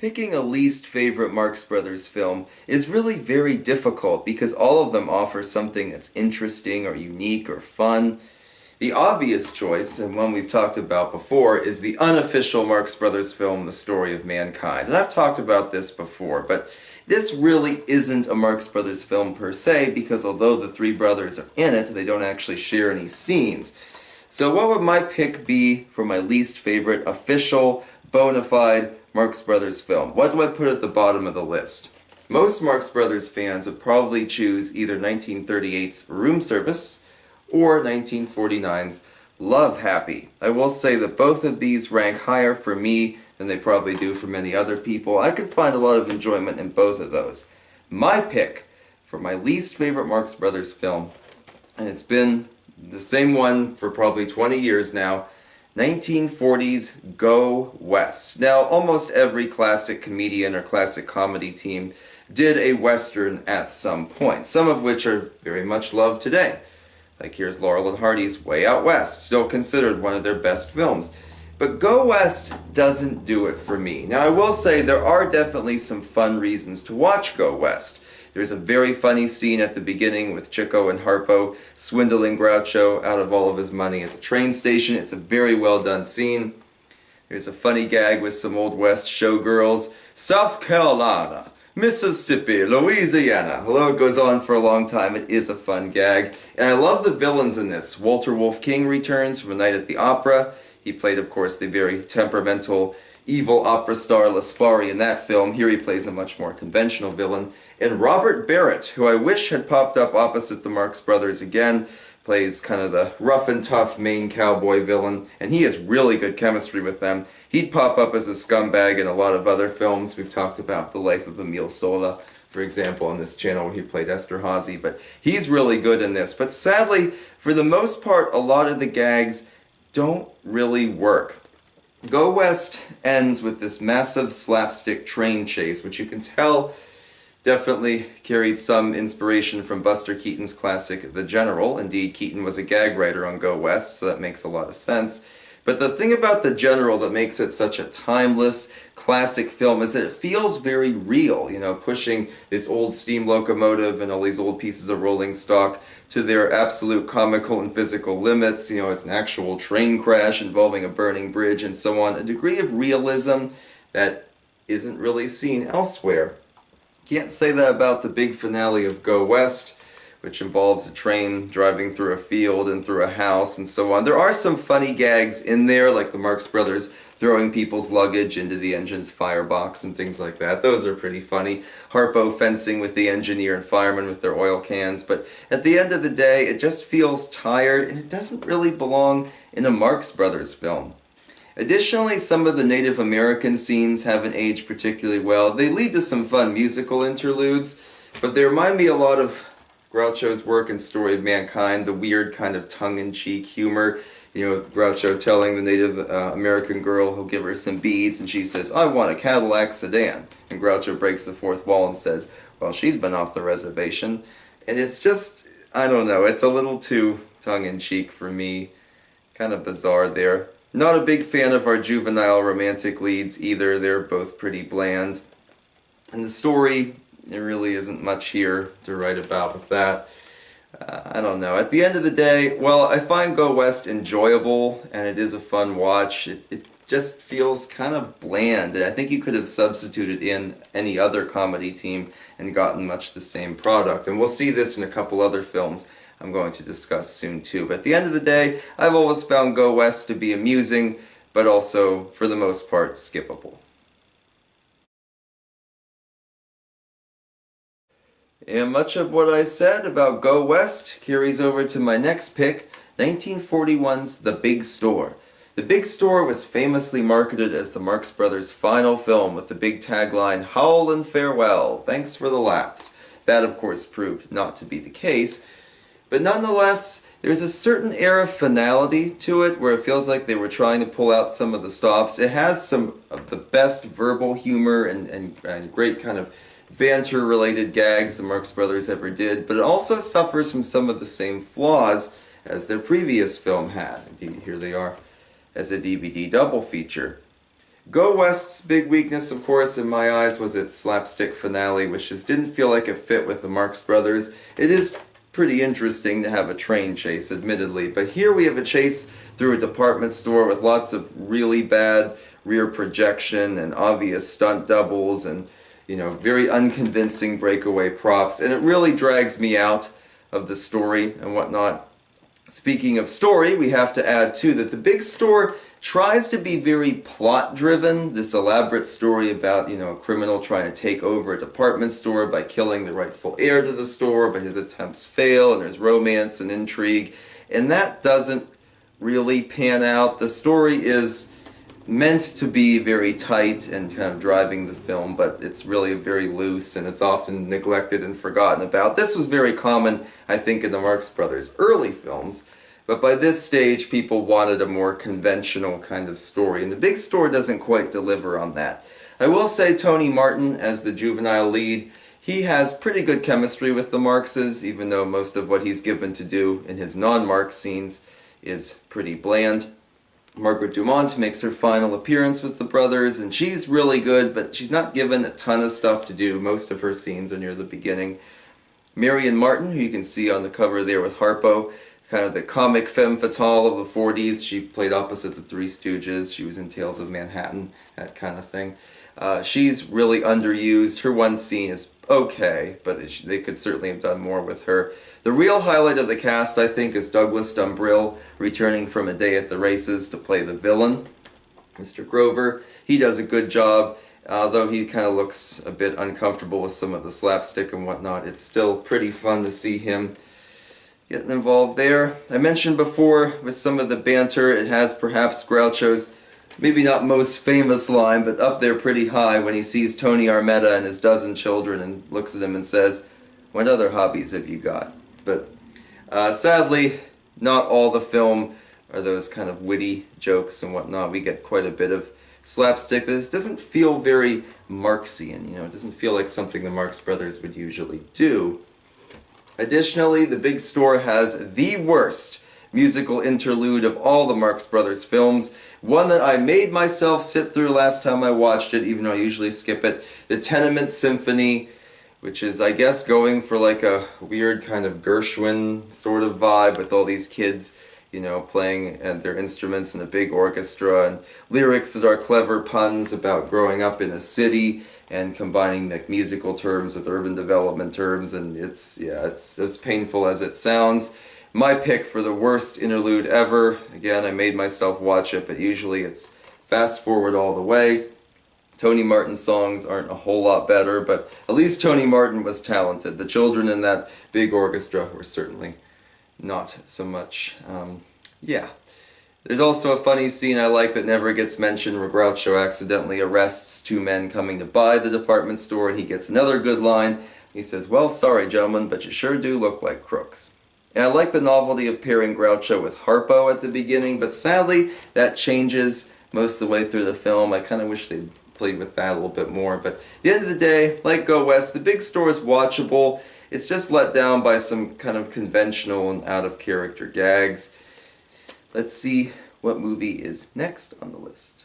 Picking a least favorite Marx Brothers film is really very difficult because all of them offer something that's interesting or unique or fun. The obvious choice, and one we've talked about before, is the unofficial Marx Brothers film, The Story of Mankind. And I've talked about this before, but this really isn't a Marx Brothers film per se because although the three brothers are in it, they don't actually share any scenes. So what would my pick be for my least favorite official, bona fide Marx Brothers film? What do I put at the bottom of the list? Most Marx Brothers fans would probably choose either 1938's Room Service or 1949's Love Happy. I will say that both of these rank higher for me than they probably do for many other people. I could find a lot of enjoyment in both of those. My pick for my least favorite Marx Brothers film, and it's been the same one for probably 20 years now, 1940's Go West. Now, almost every classic comedian or classic comedy team did a Western at some point, some of which are very much loved today. Like here's Laurel and Hardy's Way Out West, still considered one of their best films. But Go West doesn't do it for me. Now, I will say there are definitely some fun reasons to watch Go West. There's a very funny scene at the beginning with Chico and Harpo swindling Groucho out of all of his money at the train station. It's a very well done scene. There's a funny gag with some Old West showgirls. South Carolina, Mississippi, Louisiana. Although it goes on for a long time, it is a fun gag. And I love the villains in this. Walter Wolf King returns from A Night at the Opera. He played, of course, the very temperamental, evil opera star Laspari in that film. Here he plays a much more conventional villain. And Robert Barrett, who I wish had popped up opposite the Marx Brothers again, plays kind of the rough and tough main cowboy villain, and he has really good chemistry with them. He'd pop up as a scumbag in a lot of other films. We've talked about The Life of Emile Sola, for example, on this channel where he played Esterhazy, but he's really good in this. But sadly, for the most part, a lot of the gags don't really work. Go West ends with this massive slapstick train chase, which you can tell definitely carried some inspiration from Buster Keaton's classic The General. Indeed, Keaton was a gag writer on Go West, so that makes a lot of sense. But the thing about The General that makes it such a timeless, classic film is that it feels very real, you know, pushing this old steam locomotive and all these old pieces of rolling stock to their absolute comical and physical limits. You know, it's an actual train crash involving a burning bridge and so on. A degree of realism that isn't really seen elsewhere. Can't say that about the big finale of Go West, which involves a train driving through a field and through a house and so on. There are some funny gags in there, like the Marx Brothers throwing people's luggage into the engine's firebox and things like that. Those are pretty funny. Harpo fencing with the engineer and fireman with their oil cans. But at the end of the day, it just feels tired, and it doesn't really belong in a Marx Brothers film. Additionally, some of the Native American scenes haven't aged particularly well. They lead to some fun musical interludes, but they remind me a lot of Groucho's work in Story of Mankind, the weird kind of tongue-in-cheek humor. You know, Groucho telling the Native American girl he'll give her some beads, and she says, "I want a Cadillac sedan." And Groucho breaks the fourth wall and says, "Well, she's been off the reservation." And it's just, I don't know, it's a little too tongue-in-cheek for me. Kind of bizarre there. Not a big fan of our juvenile romantic leads either. They're both pretty bland. And the story, there really isn't much here to write about with that. I don't know. At the end of the day, well, I find Go West enjoyable, and it is a fun watch. It just feels kind of bland, and I think you could have substituted in any other comedy team and gotten much the same product. And we'll see this in a couple other films I'm going to discuss soon too. But at the end of the day, I've always found Go West to be amusing, but also, for the most part, skippable. And much of what I said about Go West carries over to my next pick, 1941's The Big Store. The Big Store was famously marketed as the Marx Brothers' final film with the big tagline, "Howl and farewell, thanks for the laughs." That, of course, proved not to be the case. But nonetheless, there's a certain air of finality to it where it feels like they were trying to pull out some of the stops. It has some of the best verbal humor and great kind of banter-related gags the Marx Brothers ever did, but it also suffers from some of the same flaws as their previous film had. Indeed, here they are as a DVD double feature. Go West's big weakness, of course, in my eyes, was its slapstick finale, which just didn't feel like it fit with the Marx Brothers. It is pretty interesting to have a train chase, admittedly, but here we have a chase through a department store with lots of really bad rear projection and obvious stunt doubles and, you know, very unconvincing breakaway props, and it really drags me out of the story and whatnot. Speaking of story, we have to add too that the big store tries to be very plot driven, this elaborate story about, you know, a criminal trying to take over a department store by killing the rightful heir to the store, but his attempts fail and there's romance and intrigue, and that doesn't really pan out. The story is meant to be very tight and kind of driving the film, but it's really very loose and it's often neglected and forgotten about. This was very common, I think, in the Marx Brothers' early films, but by this stage people wanted a more conventional kind of story, and the big store doesn't quite deliver on that. I will say Tony Martin as the juvenile lead, he has pretty good chemistry with the Marxes, even though most of what he's given to do in his non-Marx scenes is pretty bland. Margaret Dumont makes her final appearance with the brothers, and she's really good, but she's not given a ton of stuff to do. Most of her scenes are near the beginning. Marion Martin, who you can see on the cover there with Harpo, kind of the comic femme fatale of the 40s. She played opposite the Three Stooges. She was in Tales of Manhattan, that kind of thing. She's really underused. Her one scene is okay, but they could certainly have done more with her. The real highlight of the cast, I think, is Douglas Dumbrill returning from A Day at the Races to play the villain, Mr. Grover. He does a good job, though he kind of looks a bit uncomfortable with some of the slapstick and whatnot. It's still pretty fun to see him getting involved there. I mentioned before with some of the banter, it has perhaps Groucho's maybe not most famous line, but up there pretty high when he sees Tony Armetta and his dozen children and looks at him and says, "What other hobbies have you got?" But sadly, not all the film are those kind of witty jokes and whatnot. We get quite a bit of slapstick. This doesn't feel very Marxian, you know, it doesn't feel like something the Marx Brothers would usually do. Additionally, the big store has the worst musical interlude of all the Marx Brothers films, one that I made myself sit through last time I watched it, even though I usually skip it, the Tenement Symphony, which is, I guess, going for like a weird kind of Gershwin sort of vibe with all these kids, you know, playing their instruments in a big orchestra, and lyrics that are clever puns about growing up in a city and combining like musical terms with urban development terms, and it's as painful as it sounds. My pick for the worst interlude ever. Again, I made myself watch it, but usually it's fast forward all the way. Tony Martin's songs aren't a whole lot better, but at least Tony Martin was talented. The children in that big orchestra were certainly not so much. Yeah. There's also a funny scene I like that never gets mentioned where Groucho accidentally arrests two men coming to buy the department store, and he gets another good line. He says, "Well, sorry gentlemen, but you sure do look like crooks." And I like the novelty of pairing Groucho with Harpo at the beginning, but sadly that changes most of the way through the film. I kind of wish they'd played with that a little bit more, but at the end of the day, like Go West, the big store is watchable. It's just let down by some kind of conventional and out-of-character gags. Let's see what movie is next on the list.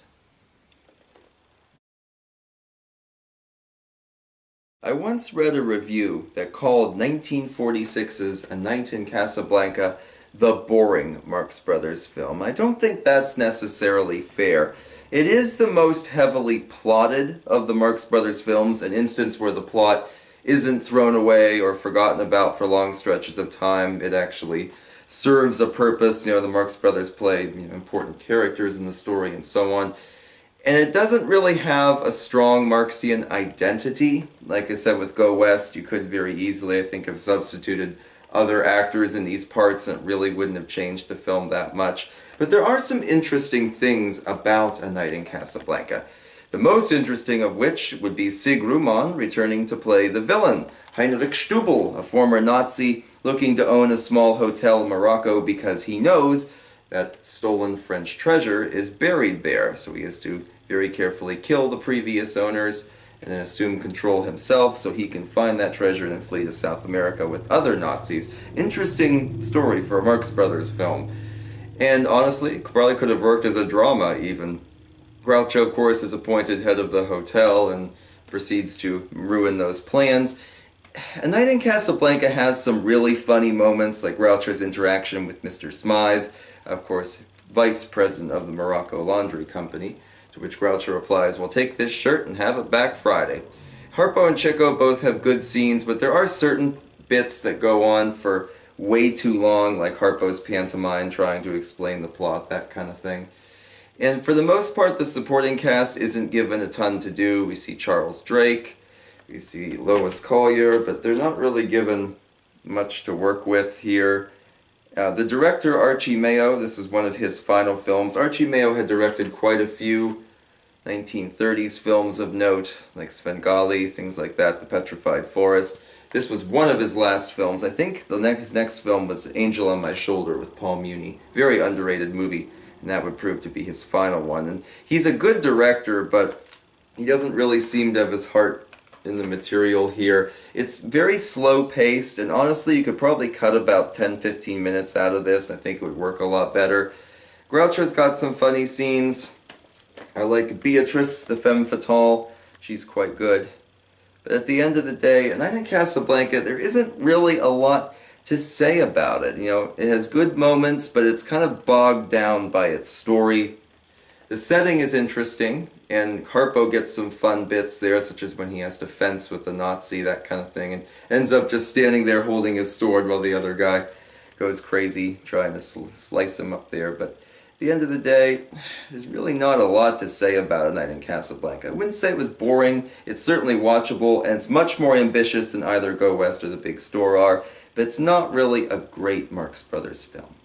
I once read a review that called 1946's A Night in Casablanca the boring Marx Brothers film. I don't think that's necessarily fair. It is the most heavily plotted of the Marx Brothers films, an instance where the plot isn't thrown away or forgotten about for long stretches of time. It actually serves a purpose. You know, the Marx Brothers played, you know, important characters in the story and so on. And it doesn't really have a strong Marxian identity. Like I said with Go West, you could very easily, I think, have substituted other actors in these parts and it really wouldn't have changed the film that much. But there are some interesting things about A Night in Casablanca. The most interesting of which would be Sig Ruman returning to play the villain, Heinrich Stubel, a former Nazi looking to own a small hotel in Morocco because he knows that stolen French treasure is buried there. So he has to very carefully kill the previous owners and then assume control himself so he can find that treasure and flee to South America with other Nazis. Interesting story for a Marx Brothers film. And honestly, it probably could have worked as a drama even. Groucho, of course, is appointed head of the hotel and proceeds to ruin those plans. A Night in Casablanca has some really funny moments, like Groucho's interaction with Mr. Smythe, of course, vice president of the Morocco Laundry Company, to which Groucho replies, "Well, take this shirt and have it back Friday." Harpo and Chico both have good scenes, but there are certain bits that go on for way too long, like Harpo's pantomime trying to explain the plot, that kind of thing. And for the most part, the supporting cast isn't given a ton to do. We see Charles Drake, we see Lois Collier, but they're not really given much to work with here. The director, Archie Mayo, this was one of his final films. Archie Mayo had directed quite a few 1930s films of note, like Svengali, things like that, The Petrified Forest. This was one of his last films. I think his next film was Angel on My Shoulder with Paul Muni. Very underrated movie, and that would prove to be his final one. And he's a good director, but he doesn't really seem to have his heart in the material here. It's very slow-paced, and honestly, you could probably cut about 10-15 minutes out of this. I think it would work a lot better. Groucho's got some funny scenes. I like Beatrice, the femme fatale. She's quite good. But at the end of the day, A Night in Casablanca, there isn't really a lot to say about it. You know, it has good moments, but it's kind of bogged down by its story. The setting is interesting, and Harpo gets some fun bits there, such as when he has to fence with a Nazi, that kind of thing, and ends up just standing there holding his sword while the other guy goes crazy trying to slice him up there. But at the end of the day, there's really not a lot to say about A Night in Casablanca. I wouldn't say it was boring. It's certainly watchable, and it's much more ambitious than either Go West or The Big Store are, but it's not really a great Marx Brothers film.